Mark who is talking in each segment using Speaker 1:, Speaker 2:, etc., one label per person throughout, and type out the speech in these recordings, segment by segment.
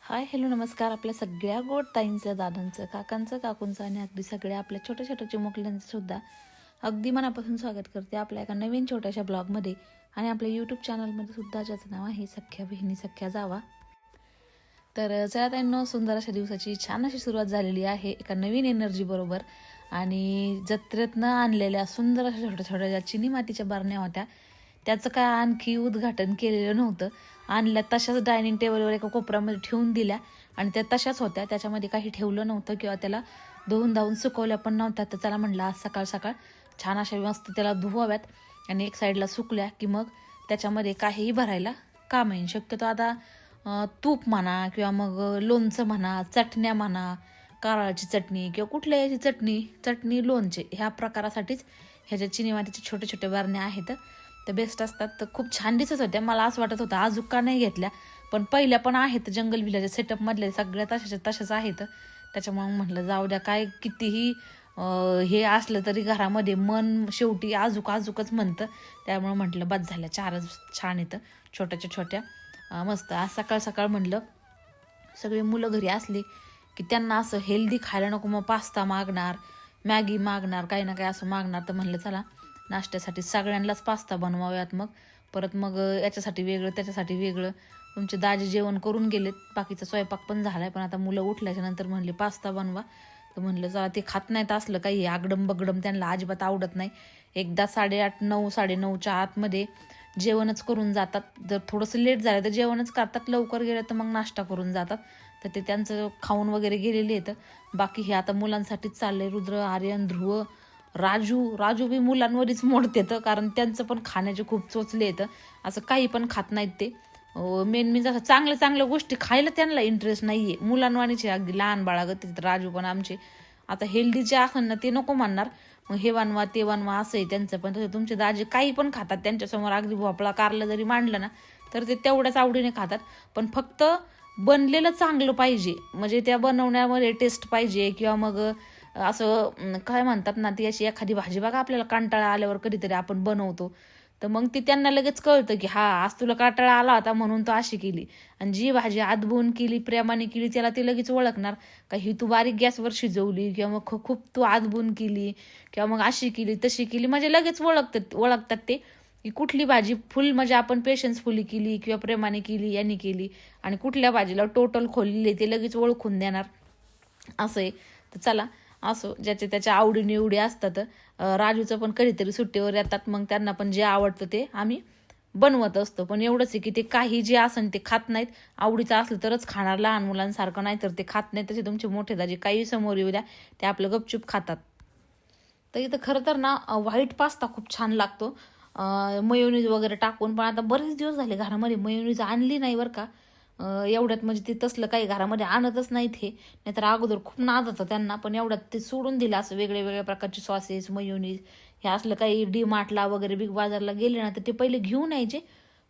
Speaker 1: Hi hello नमस्कार. आपल्या सगळ्या गोड ताईंचं, दादांचं, काकांचं, काकूंचं आणि अगदी सगळ्या आपल्या छोट्या छोट्या चिमुकल्यांचं सुद्धा अगदी मनापासून स्वागत करते आपल्या एका नवीन छोट्याशा ब्लॉगमध्ये. आणि आपल्या यूट्यूब चॅनलमध्ये सुद्धा ज्याचं नाव आहे सख्या बहिणी सख्या जावा. तर चला ताईंनो, सुंदर अशा दिवसाची छान अशी सुरुवात झालेली आहे एका नवीन एनर्जी बरोबर. आणि जत्रेतनं आणलेल्या सुंदर अशा छोट्या छोट्या ज्या चिनी मातीच्या बारण्या होत्या त्याचं काय आणखी उद्घाटन केलेलं नव्हतं. आणल्या तशाच डायनिंग टेबलवर एका कोपऱ्यामध्ये ठेवून दिल्या आणि त्या तशाच होत्या. त्याच्यामध्ये काही ठेवलं नव्हतं किंवा त्याला धुवून धावून सुकवल्या पण नव्हत्या. तर त्याला म्हटलं आज सकाळ सकाळ छान अशा मस्त त्याला धुवाव्यात आणि एक साईडला सुकल्या की मग त्याच्यामध्ये काहीही भरायला काम येईल. शक्यतो आता तूप म्हणा किंवा मग लोणचं म्हणा, चटण्या म्हणा, कारळाची चटणी किंवा कुठल्याही चटणी लोणचे ह्या प्रकारासाठीच ह्या ज्या चिनी मातीच्या छोट्या छोट्या बारण्या आहेत त्या बेस्ट असतात. तर खूप छान दिसत होत्या. मला असं वाटत होतं अजून का नाही घेतल्या, पण पहिल्या पण आहेत जंगल विलाच्या सेटअपमधल्या सगळ्या तशाच आहेत. त्याच्यामुळे म्हटलं जाऊ द्या, काय कितीही हे असलं तरी घरामध्ये मन शेवटी आजूकच म्हणतं. त्यामुळे म्हटलं बस झाल्या, चारच छान येतं छोट्याच्या छोट्या मस्त. आज सकाळ सकाळ म्हटलं सगळे मुलं घरी असले की त्यांना असं हेल्दी खायला नको, मग पास्ता मागणार, मॅगी मागणार, काही ना काही असं मागणार. तर म्हणलं चला नाश्त्यासाठी सगळ्यांनाच पास्ता बनवाव्यात. मग परत मग याच्यासाठी वेगळं त्याच्यासाठी वेगळं. तुमचे दाजी जेवण करून गेलेत, बाकीचा स्वयंपाक पण झालाय, पण आता मुलं उठल्याच्या नंतर म्हणले पास्ता बनवा. तर म्हणलं चला, ते खात नाहीत असलं काही आगडम बगडम, त्यांना अजिबात आवडत नाही. एकदा 8:30 9 9:30च्या आतमध्ये जेवणच करून जातात. जर थोडंसं लेट झालं तर जेवणच करतात, लवकर गेलं तर मग नाश्ता करून जातात. तर ते त्यांचं खाऊन वगैरे गेलेले आहेत. बाकी हे आता मुलांसाठीच चाललंय. रुद्र, आर्यन, ध्रुव, राजू बी मुलांवरच मोडते तर, कारण त्यांचं पण खाण्याचे खूप चोचले येतं. असं काही पण खात नाहीत ते. मेन मी जसं चांगल्या गोष्टी खायला त्यांना इंटरेस्ट नाही आहे. मुलांवानीचे अगदी लहान बाळागत. राजू पण आमचे आता हेल्दी जे असेल ना ते नको म्हणणार, मग हे बनवा ते बनवा असं आहे त्यांचं. पण तसं तुमचे दाजी काही पण खातात. त्यांच्यासमोर अगदी भोपळा कारलं जरी मांडलं ना तर ते तेवढ्याच आवडीने खातात. पण फक्त बनलेलं चांगलं पाहिजे, म्हणजे त्या बनवण्यामध्ये टेस्ट पाहिजे. किंवा मग असं काय म्हणतात ना, ती अशी एखादी भाजी बघा आपल्याला कंटाळा आल्यावर कधीतरी आपण बनवतो, तर मग ती त्यांना लगेच कळतं की हा आज तुला कंटाळा आला होता म्हणून तो अशी केली. आणि जी भाजी आदबून केली, प्रेमाने केली, त्याला ती लगेच ओळखणार का ही तू बारीक गॅसवर शिजवली किंवा मग खूप तू आदबून केली किंवा मग अशी केली तशी केली. म्हणजे लगेच ओळखतात ते की कुठली भाजी फुल म्हणजे आपण पेशन्सफुली केली किंवा प्रेमाने केली यांनी केली, आणि कुठल्या भाजीला टोटल खोलली ते लगेच ओळखून देणार असं आहे. तर चला असो, ज्याचे त्याच्या आवडीनिवडी असतात. राजूचं पण कधीतरी सुट्टीवर येतात, मग त्यांना पण जे आवडतं ते आम्ही बनवत असतो. पण एवढंच आहे की ते काही जे असेल ते खात नाहीत. आवडीचं असलं तरच खाणार, लहान मुलांसारखं नाही तर ते खात नाहीत. तसे तुमचे मोठे दाजी काही समोर येऊ द्या ते आपलं गपचूप खातात. तर इथं खरं तर ना व्हाईट पास्ता खूप छान लागतो मयोनीज वगैरे टाकून. पण आता बरेच दिवस झाले घरामध्ये मयोनीज आणली नाही बरं का. एवढ्यात म्हणजे ते तसलं काही घरामध्ये आणतच नाहीत हे, नाहीतर अगोदर खूप नाद होतं त्यांना. पण एवढ्यात ते सोडून दिलं असं वेगळ्या प्रकारचे सॉसेस मयोनीज हे असलं काही. डी मार्टला वगैरे बिग बाजारला गेले ना तर ते पहिले घेऊन यायचे,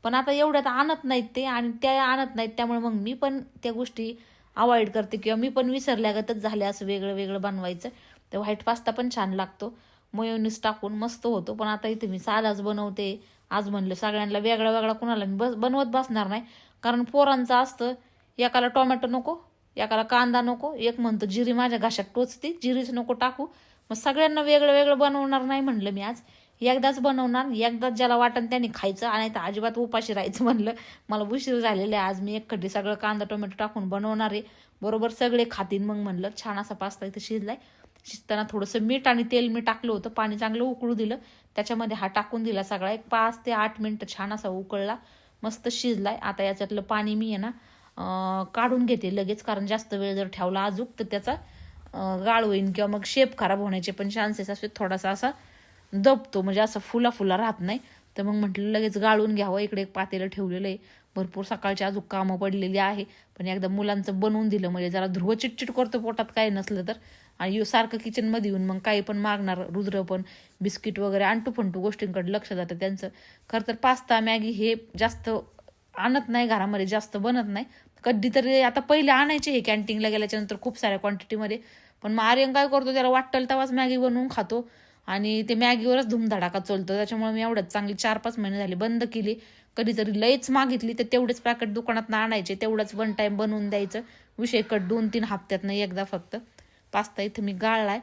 Speaker 1: पण आता एवढ्यात आणत नाहीत ते. आणि त्या आणत नाहीत त्यामुळे मग मी पण त्या गोष्टी अवॉइड करते किंवा मी पण विसरल्यागतच झाले असं वेगळं बनवायचं. तर व्हाईट पास्ता पण छान लागतो मयोनीज टाकून, मस्त होतो. पण आता इथे मी साधाच बनवते. आज म्हणलं सगळ्यांना वेगळा कुणाला मी बनवत बसणार नाही, कारण पोरांचं असतं एकाला टोमॅटो नको, एकाला कांदा नको, एक म्हणतो जिरी माझ्या घशात टोचते, जिरीच नको टाकू. मग सगळ्यांना वेगळं बनवणार नाही म्हणलं मी आज. एकदाच बनवणार, एकदाच ज्याला वाटण त्यांनी खायचं, आणि तर अजिबात उपाशी राहायचं म्हणलं. मला उशीर झालेला आहे आज. मी एकखड्डी सगळं कांदा टोमॅटो टाकून बनवणार आहे, बरोबर सगळे खातील. मग म्हणलं छान असा पास्ता इथं शिजलाय. शिजताना थोडंसं मीठ आणि तेल मी टाकलं होतं, पाणी चांगलं उकळू दिलं, त्याच्यामध्ये हा टाकून दिला सगळा. एक 5 ते 8 मिनटं छान असा उकळला, मस्त शिजलाय. आता याच्यातलं पाणी मी आहे ना काढून घेते लगेच, कारण जास्त वेळ जर ठेवला अजूक तर त्याचा गाळ होईन किंवा मग शेप खराब होण्याचे पण चान्सेस असते. थोडासा असा दबतो, म्हणजे असं फुला राहत नाही. तर मग म्हटलं लगेच गाळून घ्यावं. इकडे एक पातेलं ठेवलेलं आहे, भरपूर सकाळची अजून कामं पडलेली आहे. पण एकदा मुलांचं बनवून दिलं म्हणजे जरा ध्रुव चिटचिट करतो पोटात काही नसलं तर, आणि सारखं किचनमध्ये येऊन मग काही पण मागणार. रुद्र पण बिस्किट वगैरे अंटू फंटू गोष्टींकडे लक्ष जातं त्यांचं. खरं तर पास्ता मॅगी हे जास्त आणत नाही घरामध्ये, जास्त बनत नाही. कधीतरी आता पहिले आणायचे हे कॅन्टीनला गेल्याच्यानंतर खूप साऱ्या क्वांटिटीमध्ये. पण मग आर्यन काय करतो, त्याला वाटेल तेव्हाच मॅगी बनवून खातो आणि ते मॅगीवरच धुमधडाका चालतो. त्याच्यामुळे मी एवढंच चांगली 4-5 महिने झाले बंद केली कधी जरी लयच मागितली तर तेवढेच पॅकेट दुकानात आणायचे, तेवढंच वन टाइम बनवून द्यायचं, विषय कट. 2-3 हप्त्यातनं एकदा फक्त. पास्ता इथं मी गाळलाय,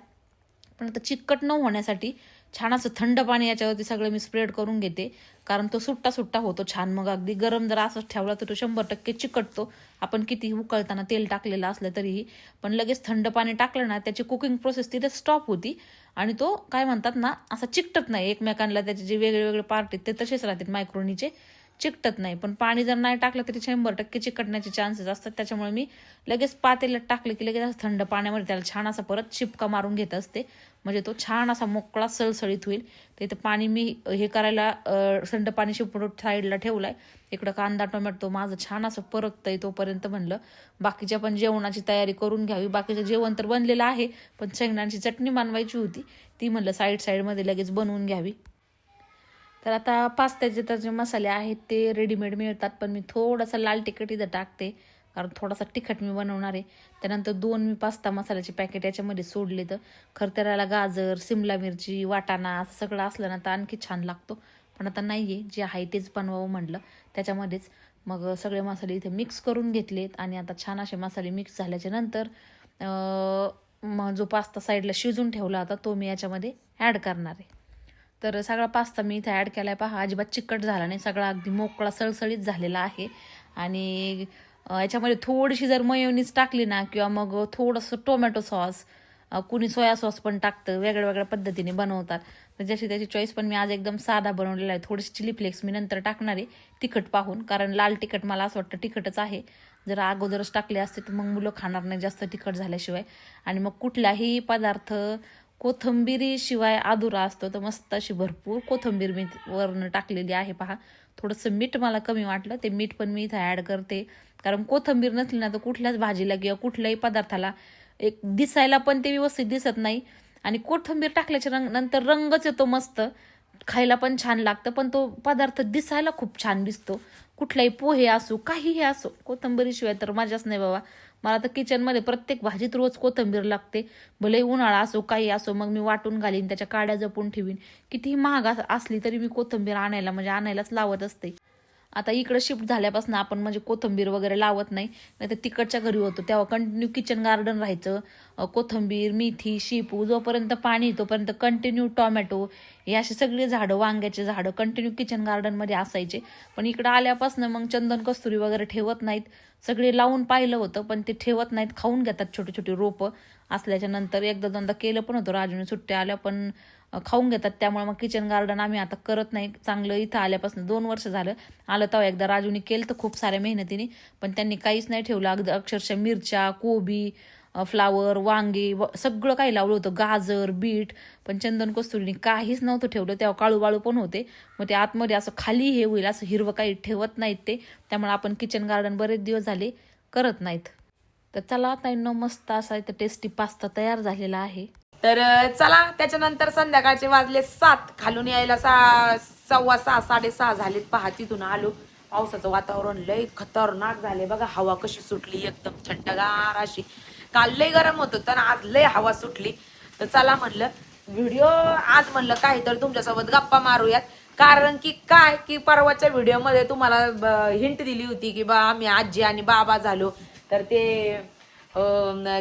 Speaker 1: पण आता चिकट न होण्यासाठी छान असं थंड पाणी याच्यावरती सगळं मी स्प्रेड करून घेते, कारण तो सुट्टा सुट्टा होतो छान. मग अगदी गरम जर असंच ठेवला तर तो 100% चिकटतो, आपण किती उकळताना तेल टाकलेलं असलं तरीही. पण लगेच थंड पाणी टाकलं ना, त्याची कुकिंग प्रोसेस तिथे स्टॉप होती आणि तो काय म्हणतात ना, असा चिकटत नाही एकमेकांना. त्याचे जे वेगळे वेगळे पार्ट आहेत ते तसेच राहतात, मायक्रोनीचे चिकटत नाही. पण पाणी जर नाही टाकलं तरी 100% चिकटण्याचे चान्सेस असतात. त्याच्यामुळे मी लगेच पातेल्यात टाकले की लगेच असं थंड पाण्यामध्ये त्याला छान असा परत शिपका मारून घेत असते, म्हणजे तो छान असा मोकळा सळसळीत होईल. तर इथं पाणी मी हे करायला थंड पाणी शिपडून साईडला ठेवलाय. इकडं कांदा टोमॅटो माझं छान असं परततंय, तोपर्यंत म्हणलं बाकीच्या पण जेवणाची तयारी करून घ्यावी. बाकीचं जेवण तर बनलेलं आहे, पण शेंगदाण्याची चटणी बनवायची होती, ती म्हणलं साईडमध्ये लगेच बनवून घ्यावी. तर आता पास्त्याचे तर जे मसाले आहेत ते रेडीमेड मिळतात, पण मी थोडासा लाल तिखट इथं टाकते, कारण थोडासा तिखट मी बनवणार आहे. त्यानंतर 2 मी पास्ता मसाल्याचे पॅकेट याच्यामध्ये सोडले. तर खरं तर याला गाजर, सिमला मिरची, वाटाणा असं सगळं असलं ना तर आणखी छान लागतो, पण आता नाही आहे, जे आहे तेच बनवावं म्हटलं त्याच्यामध्येच. मग सगळे मसाले इथे मिक्स करून घेतलेत आणि आता छान असे मसाले मिक्स झाल्याच्या नंतर मग जो पास्ता साईडला शिजून ठेवला होता तो मी याच्यामध्ये ॲड करणार आहे. तर सगळा पास्ता मी इथे ॲड केला आहे. पहा, अजिबात चिकट झाला नाही, सगळा अगदी मोकळा सळसळीत झालेला आहे. आणि याच्यामध्ये थोडीशी जर मेयोनीज टाकली ना, किंवा मग थोडंसं टोमॅटो सॉस, कुणी सोया सॉस पण टाकतं, वेगळ्या वेगळ्या पद्धतीने बनवतात, तर जशी त्याची चॉईस. पण मी आज एकदम साधा बनवलेला आहे. थोडीशी चिली फ्लेक्स मी नंतर टाकणार आहे तिखट पाहून, कारण लाल तिखट मला असं वाटतं तिखटच आहे. जर अगोदरच टाकले असते तर मग मुलं खाणार नाही जास्त तिखट झाल्याशिवाय. आणि मग कुठलाही पदार्थ कोथिंबिरीशिवाय अधुरा असतो. तर मस्त अशी भरपूर कोथिंबीर मी वरनं टाकलेली आहे. पहा, थोडंसं मीठ मला कमी वाटलं, ते मीठ पण मी इथं ॲड करते, कारण कोथिंबीर नसली ना तर कुठल्याच भाजीला किंवा कुठल्याही पदार्थाला एक दिसायला पण ते व्यवस्थित दिसत नाही. आणि कोथिंबीर टाकल्याच्या नंतर रंगच येतो मस्त, खायला पण छान लागतं, पण तो पदार्थ दिसायला खूप छान दिसतो. कुठलाही पोहे असो, काहीही असो, कोथिंबीरीशिवाय तर मजाच नाही बाबा. मला तर किचनमध्ये प्रत्येक भाजीत रोज कोथिंबीर लागते, भले उन्हाळा असो काही असो. मग मी वाटून घालीन, त्याच्या काड्या जपून ठेवीन. कितीही महाग असली तरी मी कोथिंबीर आणायलाच लावत असते. आता इकडं शिफ्ट झाल्यापासून आपण म्हणजे कोथिंबीर वगैरे लावत नाही, नाही तर तिकडच्या घरी होतो तेव्हा कंटिन्यू किचन गार्डन राहायचं. कोथिंबीर, मेथी, शेपू, जोपर्यंत पाणी तोपर्यंत कंटिन्यू टोमॅटो, हे असे सगळे झाडं, वांग्याचे झाडं कंटिन्यू किचन गार्डनमध्ये असायचे. पण इकडं आल्यापासून मग चंदन कस्तुरी वगैरे ठेवत नाहीत. सगळे लावून पाहिलं होतं, पण ते ठेवत नाहीत, खाऊन घेतात छोटे छोटे रोपं. असल्याच्या नंतर एकदा दोनदा केलं पण होतं राजूने सुट्ट्या आल्या, पण खाऊन घेतात. त्यामुळे मग किचन गार्डन आम्ही आता करत नाही. चांगलं इथं आल्यापासून 2 वर्ष झालं. आलं तेव्हा एकदा राजूने केलं तर खूप साऱ्या मेहनतीने, पण त्यांनी काहीच नाही ठेवलं. अगदी अक्षरशः मिरच्या, कोबी, फ्लावर, वांगे सगळं काही लावलं होतं, गाजर, बीट, पण चंदन कस्तुरीने काहीच नव्हतं ठेवलं. तेव्हा काळूबाळू पण होते. मग ते आतमध्ये असं खाली हे होईल असं हिरवं काही ठेवत नाहीत ते. त्यामुळे आपण किचन गार्डन बरेच दिवस झाले करत नाहीत. तर चला आता मस्त असा इथं टेस्टी पास्ता तयार झालेला आहे.
Speaker 2: तर चला, त्याच्यानंतर संध्याकाळचे वाजले 7, खालून यायला 6:15 6:30 झालेत. पहा, तिथून आलो. पावसाचं वातावरण लय खतरनाक झाले बघा. हवा कशी सुटली, एकदम थंडगार अशी. काल लय गरम होतं तर आज लय हवा सुटली. तर चला म्हणलं व्हिडिओ आज म्हणलं काही तर तुमच्यासोबत गप्पा मारूयात. कारण की काय की परवाच्या व्हिडिओमध्ये तुम्हाला हिंट दिली होती की बा आम्ही आजी आणि बाबा झालो, तर ते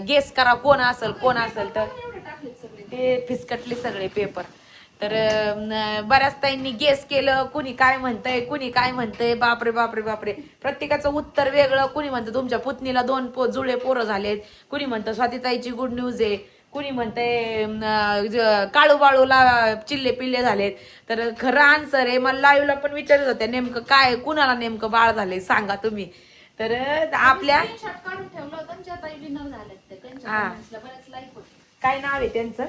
Speaker 2: गेस करा कोण असेल तर ते फिसकटले सगळे पेपर. तर बऱ्याच ताईंनी गेस केलं. कुणी काय म्हणतंय, बापरे बापरे बापरे, प्रत्येकाचं उत्तर वेगळं. कुणी म्हणतं तुमच्या पुतणीला 2 जुळे पोरं झालेत, कुणी म्हणतं स्वातीताईची गुड न्यूज आहे, कुणी म्हणतंय काळूबाळूला चिल्ले पिल्ले झालेत. तर खरं आन्सर आहे, मला लाईव्हला पण विचारत होत्या नेमकं काय, कुणाला नेमकं बाळ झाले सांगा तुम्ही. तर आपल्या काय नाव आहे त्यांचं,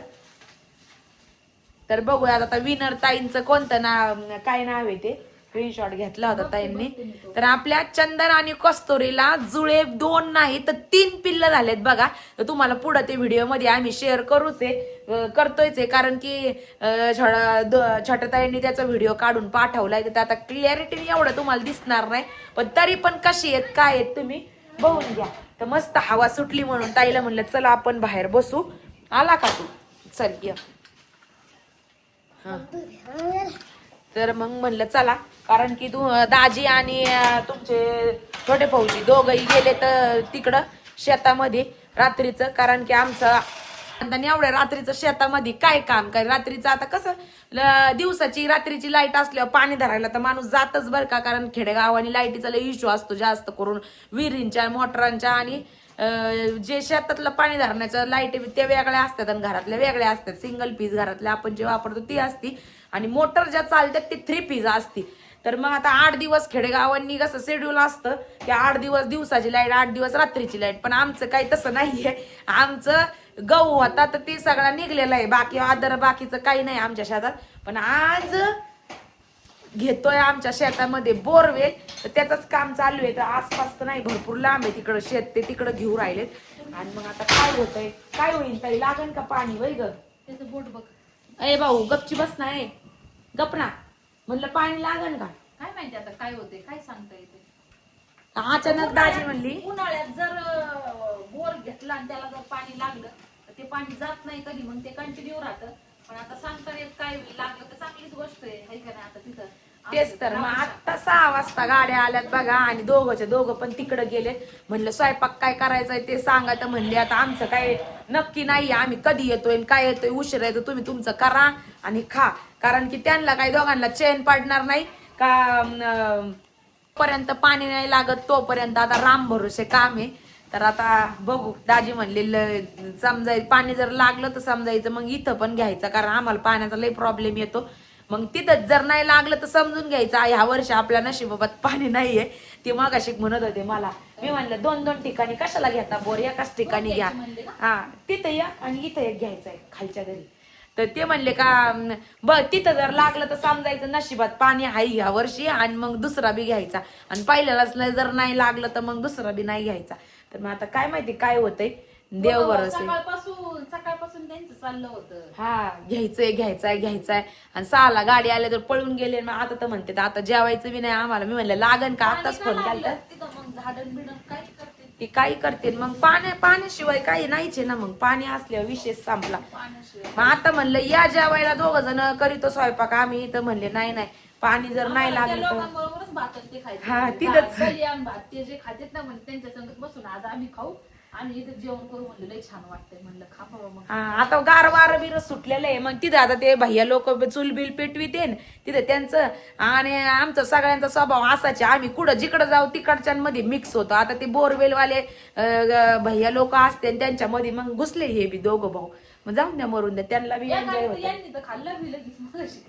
Speaker 2: तर बघूया आता विनर ताईंचं कोणतं नाव, काय नाव आहे ते. स्क्रीनशॉट घेतला होता ताईंनी. तर आपल्या चंदन आणि कस्तुरीला जुळे 2 नाही तर 3 पिल्लं झालेत बघा. तर तुम्हाला पुढं ते व्हिडिओ मध्ये आम्ही शेअर करतोयच आहे, कारण की छोट्या ताईंनी त्याचा व्हिडिओ काढून पाठवलाय. तर आता क्लॅरिटी एवढं तुम्हाला दिसणार नाही, पण तरी पण कशी आहेत काय आहेत तुम्ही बघून घ्या. तर मस्त हवा सुटली म्हणून ताईला म्हणलं चला आपण बाहेर बसू. आला का तू, चल ये. तर मग म्हणलं चला, कारण की दाजी आणि तुमचे छोटे भाऊजी दोघंही गेले तर तिकडं शेतामध्ये रात्रीचं, कारण की आमचं आणि एवढ्या रात्रीचं शेतामध्ये काय काम, काय रात्रीचं आता कसं दिवसाची रात्रीची लाईट असल्यावर पाणी धरायला तर माणूस जातच बरं का, कारण खेडेगाव आणि लाईटीचा लय इश्यू असतो जास्त करून विहिरींच्या मोटरांच्या, आणि जे शेतातलं पाणी धरण्याचं लाईट ते वेगळ्या असतात आणि घरातल्या वेगळ्या असतात. सिंगल पीस घरातल्या आपण जे वापरतो ती असती, आणि मोटर ज्या चालतात ती 3 पीस असती. तर मग आता 8 दिवस खेडेगावांनी कसं शेड्यूल असतं की 8 दिवस दिवसाची लाईट, 8 दिवस रात्रीची लाईट. पण आमचं काही तसं नाहीये. आमचं गहू होता तर ते सगळा निघलेला आहे, बाकीचं काही नाही आमच्या शेतात. पण आज घेतोय आमच्या शेतामध्ये बोरवेल, तर त्याचंच काम चालू आहे. तर आसपास तर नाही, भरपूर लांब आहे तिकडं शेत, ते तिकडं घेऊन राहिलेत. आणि मग आता काय होतंय, काय होईल ताई, लागन का पाणी वय ग
Speaker 1: त्याचं बोट बघ.
Speaker 2: अय भाऊ गपची बस नाही, गपना म्हणलं पाणी लागन का,
Speaker 1: काय माहिती आता काय होते, काय सांगता येते.
Speaker 2: अचानक दाजी म्हणली
Speaker 1: उन्हाळ्यात जर बोर घेतला आणि त्याला जर पाणी लागलं तर ते पाणी जात नाही कधी, मग ते कंटिन्यू राहतं. पण आता सांगता येत काय होईल, लागलं तर चांगलीच गोष्ट आहे, हाय का नाही. आता तिथं
Speaker 2: तेच तर मग आता 6 वाजता गाड्या आल्यात बघा, आणि दोघं पण तिकडे गेले. म्हणलं स्वयंपाक काय करायचंय ते सांगा, तर म्हणले आता आमचं काय नक्की नाही, आम्ही कधी येतोय काय येतोय, उशीर येतो, तुम्ही तुमचं करा आणि खा. कारण की त्यांना काही दोघांना चैन पडणार नाही का, पर्यंत पाणी नाही लागत तोपर्यंत आता राम भरोसे काम आहे. तर आता बघू, दाजी म्हणले समजायचं पाणी जर लागलं तर समजायचं मग इथं पण घ्यायचं, कारण आम्हाला पाण्याचा लई प्रॉब्लेम येतो. मग तिथं जर नाही लागलं तर समजून घ्यायचं ह्या वर्षी आपल्या नशिबात पाणी नाहीये. ते मगाशी म्हणत होते मला, मी म्हणलं 2-2 ठिकाणी कशाला घेता बोर, एकाच ठिकाणी घ्या. हा, तिथं या आणि इथं एक घ्यायचंय खालच्या घरी. तर ते म्हणले का तिथं जर लागलं तर समजायचं नशिबात पाणी आहे ह्या वर्षी, आणि मग दुसरा बी घ्यायचा. आणि पहिल्यालाच जर नाही लागलं तर मग दुसरा बी नाही घ्यायचा. तर मग आता काय माहिती काय होतंय, देव भरोसे.
Speaker 1: सकाळपासून त्यांचं चाललं होतं,
Speaker 2: हा घ्यायचंय. आणि 6ला गाडी आल्या तर पळून गेले. मग आता तर म्हणते आता जेवायचं बी नाही आम्हाला. मी म्हणलं लागन का, आताच फोन केला.
Speaker 1: तिथं मग झाडण बिडण काय करते
Speaker 2: ते काही करते मग पाण्याशिवाय काही नाहीच आहे ना. मग पाणी असल्यावर विशेष संपला.
Speaker 1: पाण्याशिवाय.
Speaker 2: मग आता म्हणलं या जेवायला 2 जण करीतो स्वयंपाक आम्ही, तर म्हणले नाही पाणी जर नाही लागलं तर
Speaker 1: लोकांबरोबरच भात ते खायचं.
Speaker 2: हा, तिथंच.
Speaker 1: बलियान भात ते जे खातेत ना, म्हणजे त्यांच्या संगत बसून आज आम्ही खाऊ आणि इथे जेवण करू. म्हणलं लय छान वाटतंय, म्हणलं खा बाबा. मग
Speaker 2: आता गार बिर सुटलेलं आहे. मग तिथं आता ते भैया लोक चूल बिल पेटविते तिथे त्यांचं, आणि आमचं सगळ्यांचा स्वभाव असाच आहे. आम्ही कुठं जिकडं जाऊ तिकडच्यांमध्ये मिक्स होतो. आता ते बोरवेलवाले भैया लोक असते त्यांच्यामध्ये मग घुसले हे बी दोघं भाऊ. मग जाऊन द्या, मरून द्या, त्यांना बी एन्जॉय होतं.
Speaker 1: यांनी तर खाल्लं बी लगेच.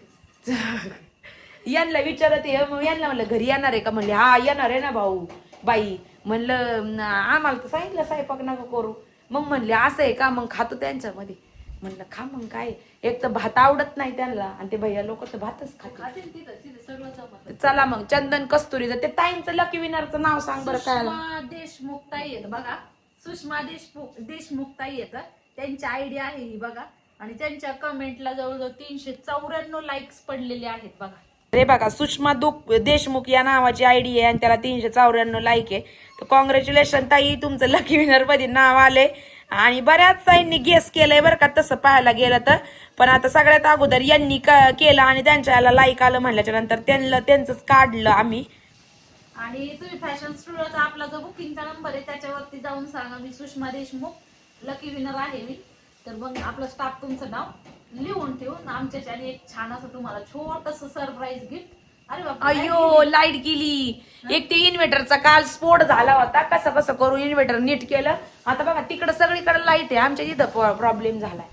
Speaker 2: यांना विचारत यांना म्हणलं घरी येणार आहे का, म्हणले हा येणार आहे ना भाऊ बाई. म्हणलं आम्हाला तर सांगितलं स्वयंपाक नका करू. मग म्हणले असं आहे का, मग खातो त्यांच्यामध्ये. म्हणलं खा मग काय, एक तर भात आवडत नाही त्यांना, आणि ते भैया लोक तर भातच खाते. चला मग चंदन कस्तुरीचं ते ताईंचं लकी विनरचं नाव सांग बरं. काय
Speaker 1: सुषमा देशमुख ताई येत बघा, सुषमा देशमुख ताई येत, त्यांची आयडिया आहे ही बघा. आणि त्यांच्या कमेंटला जवळजवळ 394 लाईक्स पडलेले आहेत बघा.
Speaker 2: अरे बघा, सुषमा देशमुख या नावाची आयडी आहे आणि त्याला 394 लाईक आहे. तर कॉंग्रॅच्युलेशन ताई, तुमचं लकी विनर मध्ये नाव आले. आणि बऱ्याच ताईंनी गेस केलंय बरं का तसं पाहायला गेलं तर. पण आता सगळ्यात अगोदर यांनी केलं आणि त्यांच्या याला लाईक आलं म्हणल्याच्या नंतर त्यांचंच काढलं आम्ही.
Speaker 1: आणि तुम्ही फॅशन स्टुडिओचा आपला जो बुकिंगचा नंबर आहे त्याच्यावरती जाऊन सांगा मी सुषमा देशमुख लकी विनर आहे मी. तर मग आपलं स्टाफ तुमचं नाव लिहून ठेवून आमच्याच्याने एक छान असं तुम्हाला छोटस सरप्राईज गिफ्ट. अरे बाबा,
Speaker 2: अयो लाईट गेली. एक ते इन्व्हर्टरचा काल स्फोट झाला होता, कसं करू इन्व्हर्टर नीट केलं. आता बघा तिकडं सगळीकडे लाईट आहे, आमच्या इथं प्रॉब्लेम झालाय.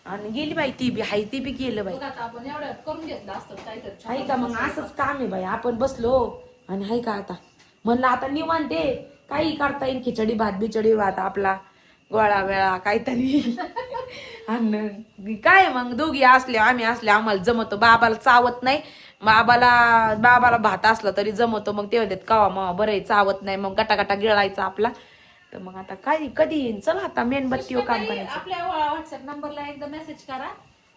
Speaker 2: आणि गेली बाई ती बी गेलं बाई.
Speaker 1: आपण एवढं करून घेतलं असतं काहीतरी.
Speaker 2: आहे का मग असंच काम आहे बाई. आपण बसलो आणि हाय का आता म्हणलं आता निवांत आहे, काही करता येईल, खिचडी भात आपला गोळा वेळा काहीतरी. आणि काय मग दोघी असल्या आम्ही असल्या आम्हाला जमतो. बाबाला चावत नाही, बाबाला भात असला तरी जमतो. मग ते म्हणतात कवा मग बरं चावत नाही, मग गटागटा गिळायचा आपला. तर मग आता काय कधी येईन, चला आता मेणबत्तीवर काम करायचं.
Speaker 1: आपल्या व्हॉट्सअप नंबरला एकदा मेसेज करा,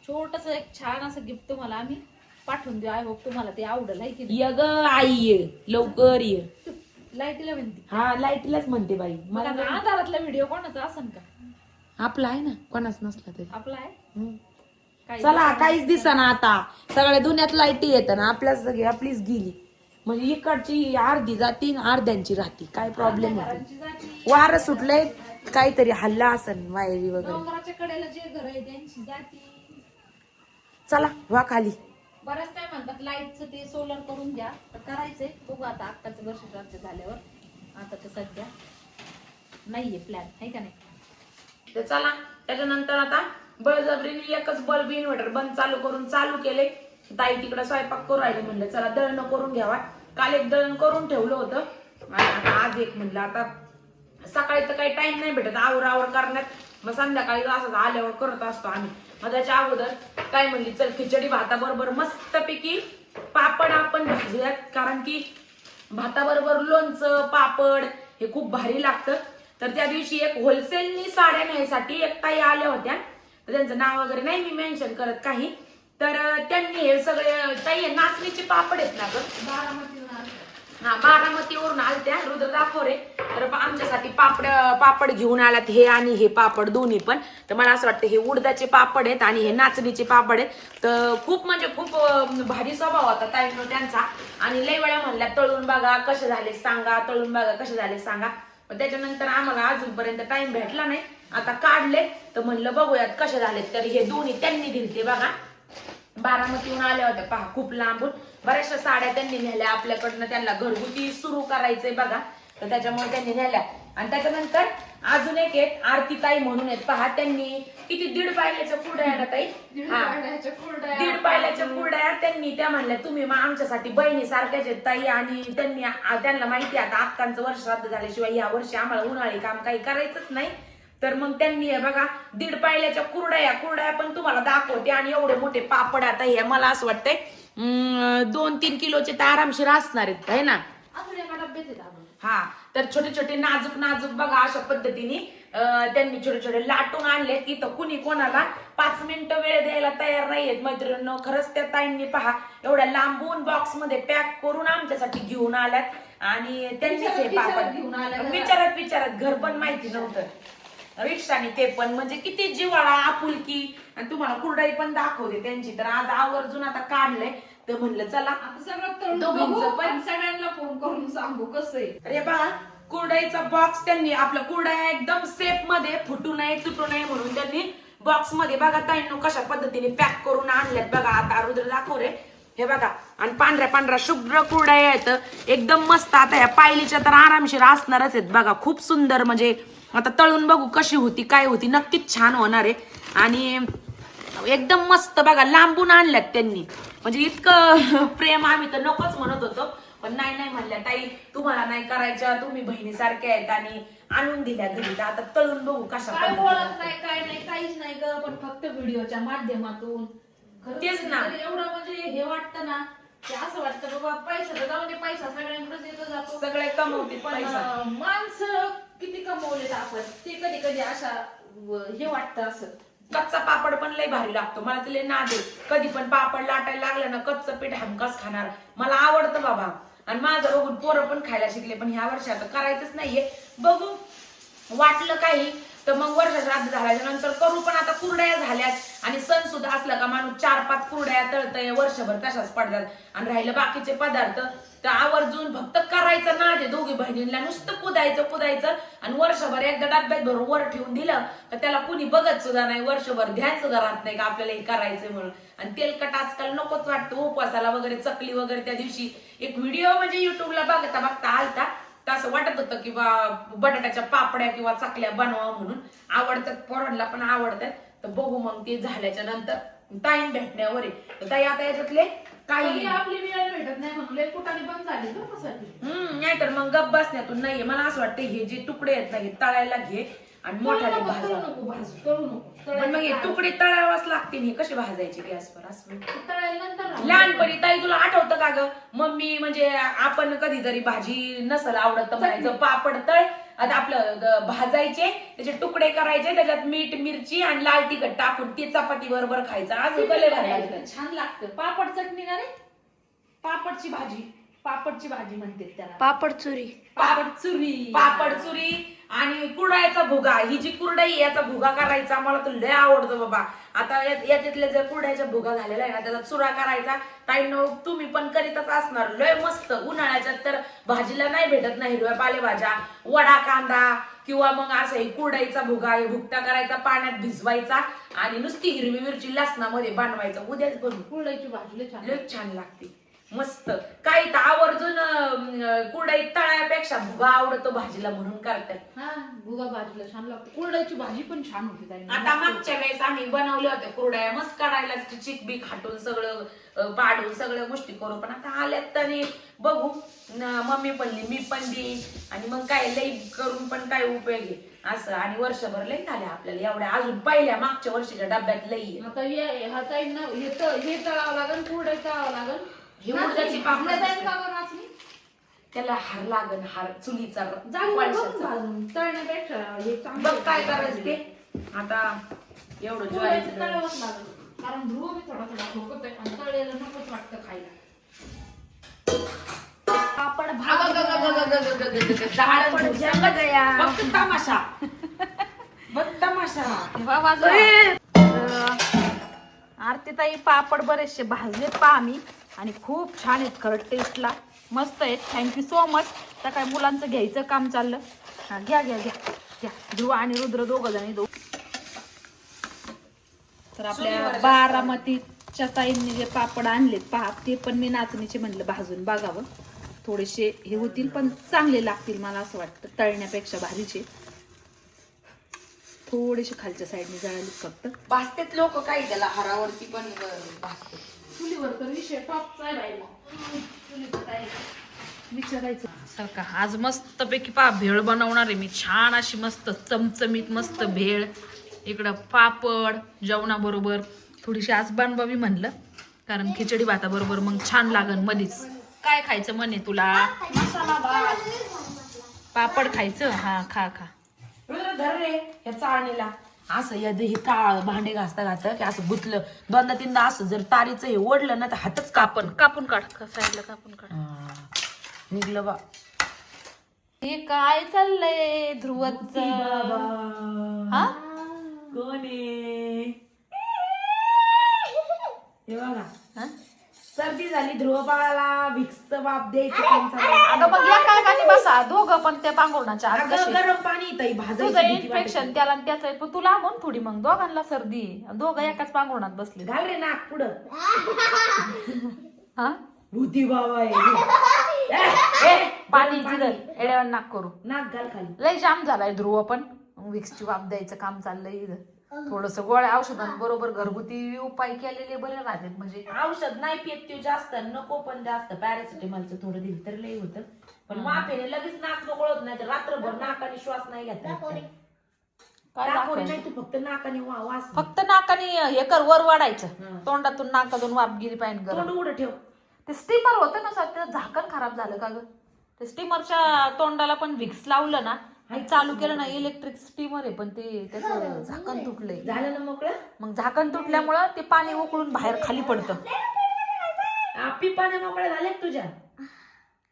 Speaker 1: छोटस एक छान असं गिफ्ट तुम्हाला आम्ही पाठवून देऊ. आय होप तुम्हाला ते आवडेल. आहे की
Speaker 2: ये ग आई ये लवकर ये.
Speaker 1: लाईटीला म्हणते.
Speaker 2: हा लाईटीलाच म्हणते बाई.
Speaker 1: मला आधारातला व्हिडिओ कोणाचा असन का?
Speaker 2: आपला आहे ना, कोणाच नसला तरी
Speaker 1: आपला आहे.
Speaker 2: चला काहीच दिसेना आता, सगळ्या दुनियात लाईटी येत ना, आपलीच गेली. म्हणजे इकडची अर्धी जाती अर्ध्यांची राहती. काय प्रॉब्लेम होतो, वारं सुटलंय, काहीतरी हल्ला असेल वायरी वगैरे.
Speaker 1: कडेला जे घर आहे त्यांची जाती.
Speaker 2: चला वा खाली.
Speaker 1: बऱ्याच काय म्हणतात लाईटचं ते सोलर करून घ्या, तर करायचंय. बघू आता आत्ताचं वर्ष श्राद्ध झाल्यावर. आता तर सध्या नाहीये प्लॅन, आहे का नाही.
Speaker 2: तर चला त्याच्यानंतर आता बळजबरीने एकच बल्ब इन्व्हर्टर बंद चालू करून चालू केले. ताई तिकडे स्वयंपाक करू राहिली, म्हणलं चला दळण करून घ्यावा. काल एक दळण करून ठेवलं होतं आणि आता आज एक म्हणलं. आता सकाळी तर काही टाइम नाही भेटत आवर करण्यात, मग संध्याकाळी असं आल्यावर करत असतो आम्ही. मग त्याच्या अगोदर काय म्हणली, चल खिचडी भाताबरोबर मस्तपैकी पापड आपण भाजूयात, कारण की भाताबरोबर लोणचं पापड हे खूप भारी लागतं. तर त्या दिवशी एक होलसेलनी साड्या न्यायसाठी एक ताई आल्या होत्या, तर त्यांचं नाव वगैरे नाही मी मेन्शन करत काही. तर त्यांनी हे सगळे ताई नाचणीचे पापड आहेत ना ग, बारामतीवरून आलत्या रुद्र दाखवरे. तर आमच्यासाठी पापड घेऊन आल्यात, हे आणि हे पापड दोन्ही पण. तर मला असं वाटतं हे उडदाचे पापड आहेत आणि हे नाचणीचे पापड आहेत. तर खूप म्हणजे खूप भारी स्वभाव होता ताईंनो त्यांचा. आणि लय वेळा म्हणल्या तळून बघा कसे झाले सांगा, तळून बघा कसे झाले सांगा. पण त्याच्यानंतर आम्हाला अजूनपर्यंत टाइम भेटला नाही. आता काढले तर म्हणलं बघूयात कसे झालेत. तर हे दोन्ही त्यांनी दिलते बघा, बारामतीहून आल्या होत्या पहा, खूप लांबून. बऱ्याचशा साड्या त्यांनी नेल्या आपल्याकडनं, त्यांना घरगुती सुरू करायचंय बघा, तर त्याच्यामुळे त्यांनी नेल्या. आणि त्याच्यानंतर अजून एक आरती ताई म्हणून आहेत पहा, त्यांनी किती 1.5 पायल्याच्या कुरड्या ना ताई, 1.5 पायल्याच्या कुरड्या त्यांनी. त्या म्हणल्या तुम्ही मग आमच्यासाठी बहिणी सारख्याच आहेत ताई. आणि त्यांना माहिती आता अक्कांचं वर्ष श्राद्ध झाल्याशिवाय या वर्षी आम्हाला उन्हाळी काम काही करायचंच नाही. तर मग त्यांनी बघा 1.5 पायल्याच्या कुरड्या पण तुम्हाला दाखवते. आणि एवढे मोठे पापड आता हे मला असं वाटतंय 2-3 किलोचे तर आरामशीर असणार आहेत, है ना. हा, तर छोटे छोटे नाजूक बघा अशा पद्धतीने त्यांनी छोटे छोटे लाटून आणले. की तर कुणी कोणाला 5 मिनिटं वेळ द्यायला तयार नाहीयेत मैत्रिणींनो. खरंच त्या ताईंनी पहा एवढ्या लांबून बॉक्स मध्ये पॅक करून आमच्यासाठी घेऊन आल्यात. आणि त्यांनीच हे पापड घेऊन आल्या, विचारत घर पण माहिती नव्हतं, रिक्षाने ते पण. म्हणजे किती जिव्हाळा आपुलकी. आणि तुम्हाला कुरडाई पण दाखवते त्यांची. तर आज आवर्जून आता काढलंय, तर म्हणलं चला दोघींचं पण
Speaker 1: सगळ्यांना फोन करून सांगू कसं आहे.
Speaker 2: अरे बा, कुरडाईचा बॉक्स त्यांनी आपला कुरडाई एकदम सेफ मध्ये फुटू नये तुटू नये म्हणून त्यांनी बॉक्स मध्ये बघा ताईंनो कशा पद्धतीने पॅक करून आणल्यात बघा. आता रुद्र दाखव रे, हे बघा. आणि पांढऱ्या शुभ्र कुरडाई आहेत एकदम मस्त. आता ह्या पायलीच्या तर आरामशीर असणारच आहेत बघा, खूप सुंदर. म्हणजे आता तळून बघू कशी होती काय होती, नक्कीच छान होणार आहे. आणि एकदम मस्त बघा, लांबून आणल्यात त्यांनी. म्हणजे इतकं प्रेम आम्ही तर नकोच म्हणत होतो, पण नाही म्हणल्या ताई तुम्हाला नाही करायच्या, तुम्ही बहिणीसारख्या आहेत. आणि आणून दिल्या घरी. आता तळून बघू कशा
Speaker 1: काय बोलत नाही, काय नाही, काहीच नाही ग. पण फक्त व्हिडिओच्या माध्यमातून
Speaker 2: तेच ना.
Speaker 1: एवढं म्हणजे हे वाटतं ना, की असं वाटतं बाबा पैसा जाऊ दे, पैसा सगळ्यांकडेच येतो जातो,
Speaker 2: सगळे कमवते
Speaker 1: पण माणसं किती कमवलेत आपण ते कधी अशा हे वाटतं. असं
Speaker 2: कच्चा पापड पण लय भारी लागतो मला, तर लय नाद आहे. कधी पण पापड लाटायला लागलं ना कच्चं पीठ हमखास खाणार, मला आवडतं बाबा. आणि माझं बघून पोरं पण खायला शिकले. पण ह्या वर्षी आता करायचंच नाहीये, बघू वाटलं काही तर मग वर्ष श्राद्ध झाल्याच्या नंतर करू. पण आता कुरड्या झाल्यात आणि सण सुद्धा असला का माणूस 4-5 कुरड्या तळतय, वर्षभर तशाच पडतात. आणि राहिलं बाकीचे पदार्थ तर आवर्जून फक्त करायचं ना, ते दोघी बहिणींना नुसतं कुदायचं आणि वर्षभर एकदा डब्यात भरून वर ठेवून दिलं तर त्याला कुणी बघत सुद्धा नाही, वर्षभर ध्यान सुद्धा राहत नाही का आपल्याला हे करायचंय म्हणून. आणि तेलकट आजकाल नकोच वाटतं उपवासाला वगैरे, चकली वगैरे. त्या दिवशी एक व्हिडिओ म्हणजे युट्यूबला बघता आलता, तर असं वाटत होतं की बटाट्याच्या पापड्या किंवा चकल्या बनवा म्हणून. आवडतात पोरांना पण आवडतात. तर बघू मग ते झाल्याच्या नंतर टाइम भेटण्यावर आहे. तर ताई आता याच्यातले काही
Speaker 1: आपली वेळ भेटत नाही म्हणून कुठाने बंद झाली
Speaker 2: नाही तर मग गप बसण्यातून नाहीये. मला असं वाटतं हे जे तुकडे आहेत ना हे तळायला घे आणि मोठ्याने भाजू नको. पण मग हे तुकडे तळावाच लागतील. हे कसे भाजायचे गॅसवर असं. लहानपणी ताई तुला आठवतं का ग, मम्मी म्हणजे आपण कधीतरी भाजी नसल आवडत तर म्हणायचं पापड तळ. आता आपलं भाजायचे, त्याचे तुकडे करायचे, त्याच्यात मीठ मिरची आणि लाल तिखट टाकून ते चपाती बरोबर खायचं. आज छान
Speaker 1: लागतं पापड चटणी ना रे, पापडची भाजी पापडची भाजी म्हणते त्याला,
Speaker 3: पापड चुरी.
Speaker 1: पापड चुरी.
Speaker 2: पापड चुरी आणि कुरडयाचा भुगा. ही जी कुरडई आहे, याचा भुगा करायचा मला तर लय आवडतो बाबा. आता याच्यातले जर कुरड्याचा भुगा झालेला आहे ना, त्याचा चुरा करायचा. ताईंनो तुम्ही पण करीतच असणार. लय मस्त. उन्हाळ्याच्यात तर भाजीला नाही भेटत नाही हिरव्या पालेभाज्या. वडा कांदा किंवा मग असं हे कुरडईचा भुगा, हे भुकटा करायचा, पाण्यात भिजवायचा आणि नुसती हिरवी मिरची लसणामध्ये बनवायचा. उद्याच बनवू.
Speaker 1: कुरडईची भाजी लय छान.
Speaker 2: लय छान लागते. मस्त. काही तर आवर्जून कुरडई तळायपेक्षा भुगा आवडतो भाजीला म्हणून करतात.
Speaker 1: हा भुगा भाजीला छान लागते. कुरडईची भाजी पण छान होती ताई.
Speaker 2: आता मागच्या वेळेस आम्ही बनवल्या होत्या कुरड्या. मस्त काढायला चिकबी खाटून सगळं पाडून सगळ्या गोष्टी करू. पण आता आल्यात तरी बघू. मम्मी पण मी पण देईन आणि मग काय लई करून पण काय उपयोग आहे असं. आणि वर्षभर लई झाल्या आपल्याला एवढ्या. अजून पहिल्या मागच्या वर्षीच्या डब्यात लई.
Speaker 1: आता हा ताईंना हे तळावं लागेल, कुरडई तळावं लागेल.
Speaker 2: ही उडदाची पापड
Speaker 1: ताईन का बरं नाचली?
Speaker 2: त्याला हार लागन, हार चुलीचा
Speaker 1: जाऊ
Speaker 2: वळशाचा.
Speaker 1: भाजून तळण्यापेक्षा हे चांगलं.
Speaker 2: बघ काय करायचं ते आता. एवढं
Speaker 1: कुरडईचं
Speaker 2: ज्वारीचं
Speaker 1: तळावंच लागेल. कारण ध्रुव मी थोडा थोडा ठोकत आहे आणि तळलेलं नकोच वाटतं खायला.
Speaker 3: पापड
Speaker 2: बघ तमाशा. बघ तमाशा.
Speaker 1: आरतीताई पापड बरेचसे भाजलेत पहा आम्ही आणि खूप छान आहेत खरं टेस्टला. मस्त आहेत. Thank you so much. त्या काय मुलांचं घ्यायचं काम चाललं. हा घ्या घ्या घ्या घ्या. ध्रुव आणि रुद्र दोघं जण दो. तर आपल्या बारामतीच्या ताईंनी जे पापड आणलेत पहा, ते पण मी नाचणीचे म्हणलं भाजून बघावं. थोडेसे हे होतील पण चांगले लागतील मला असं वाटतं, तळण्यापेक्षा भारीचे. थोडेसे खालच्या साईडने जळाले फक्त.
Speaker 2: भाजतेत लोक काही त्याला हारावरती पण भाजते.
Speaker 1: चुलीवर तर विषय टॉपचा आहे बाई. चुलीचं काय विचारायचं सारखा. आज मस्त पैकी भेळ बनवणार आहे मी. छान अशी मस्त चमचमीत मस्त भेळ. इकडं पापड जेवणाबरोबर थोडीशी आज बनवावी म्हणलं, कारण खिचडी भाताबरोबर मग छान लागन. मधीच काय खायचं म्हणे तुला?
Speaker 3: मसाला भात.
Speaker 1: पापड खायचं? हा खा खा.
Speaker 2: धर रे या चाळणीला. असं हे काळ भांडे घासता घासता की असं गुतलं दोनदा तीनदा. असं जर तारीचं हे ओढलं ना तर हातच
Speaker 1: कापून कापून काढ. साईडला कापून काढ.
Speaker 2: निघलं बा.
Speaker 1: हे काय चाललंय ध्रुवच? हा
Speaker 2: कोणी हे बघा.
Speaker 1: हा?
Speaker 2: सर्दी झाली ध्रुव बाळाला व्हिक्सचं वाफ द्यायचं काम चालू.
Speaker 1: अगं मग या काय गाणी बसा दोघं पण त्या पांघोरणाच्या आत
Speaker 2: अगं
Speaker 1: कशी.
Speaker 2: गरम पाणी ताई
Speaker 1: तुझं
Speaker 2: भाजायचं भीती
Speaker 1: इन्फेक्शन
Speaker 2: वाटते.
Speaker 1: त्याला आणि त्याचं आहे. पण तुला म्हणून थोडी मग दोघांना सर्दी आहे. दोघं एकाच पांघोरणात बसले.
Speaker 2: घाल रे नाक पुढं.
Speaker 1: हा
Speaker 2: भूती बाबा
Speaker 1: पाणी जिरल एड्यावर नाक करू.
Speaker 2: नाक घाल खाली.
Speaker 1: लय जाम झालाय ध्रुव पण. विक्सची वाफ द्यायचं काम चाललंय इथं. थोडस गोळ्या औषधांबरोबर घरगुती उपाय केलेले बरे राहतात. म्हणजे
Speaker 2: औषध नाही पित ते जास्त नको पण जास्त. पॅरासिटामॉलचं थोडं दिलं तर लई होतं. पण वाफेने लगेच नाक मोकळ होत नाही तर रात्रभर नाकाने श्वास नाही घेता येत.
Speaker 1: काय
Speaker 2: टाकोरी
Speaker 1: दाखवायचं?
Speaker 2: नाही तू फक्त नाकाने वास.
Speaker 1: फक्त नाकाने हे कर वर वाढायचं.
Speaker 2: हं.
Speaker 1: तोंडातून नाकातून वाफ गेली पाहिजे.
Speaker 2: तोंड उघडं ठेव.
Speaker 1: ते स्टीमर होतं ना सर, त्याचं झाकण खराब झालं का ग? ते स्टीमरच्या तोंडाला पण विक्स लावलं ना, हे चालू केलं ना, इलेक्ट्रिक स्टीमर आहे पण ते त्याचं झाकण तुटलंय.
Speaker 2: झालं ना मोकळं.
Speaker 1: मग झाकण तुटल्यामुळं ते पाणी उकळून बाहेर खाली पडतं.
Speaker 2: पिपाने मोकळ्या झाल्या का तुझ्या?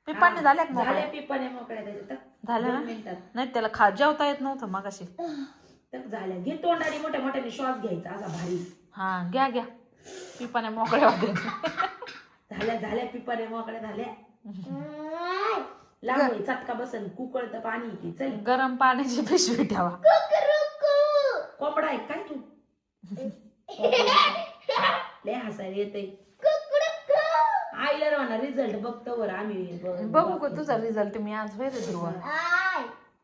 Speaker 1: पिपाने झाल्या का मोकळ्या?
Speaker 2: झाल्या पिपाने मोकळ्या त्याच्यात.
Speaker 1: झालं
Speaker 2: 2
Speaker 1: ना?
Speaker 2: मिनिटात.
Speaker 1: नाही त्याला जेवता येत नव्हतं मग अशी.
Speaker 2: तर झाल्या. घे तोंडाने मोठ्या मोठ्याने श्वास घ्यायचा असा भारी.
Speaker 1: हा घ्या घ्या. पिपाने मोकळ्या होते.
Speaker 2: झाल्या पिपाने मोकळ्या झाल्या. लांब चटका बसन कुकळतं पाणी येते. चल
Speaker 1: गरम पाण्याची पिशवी ठेवा.
Speaker 2: कोंबडा आहे काय तू? लय हसायला येतंय. आईला म्हणा रिझल्ट बघतो वर आम्ही
Speaker 1: बघू का तुझा रिझल्ट मी आज वेळ ध्रुव.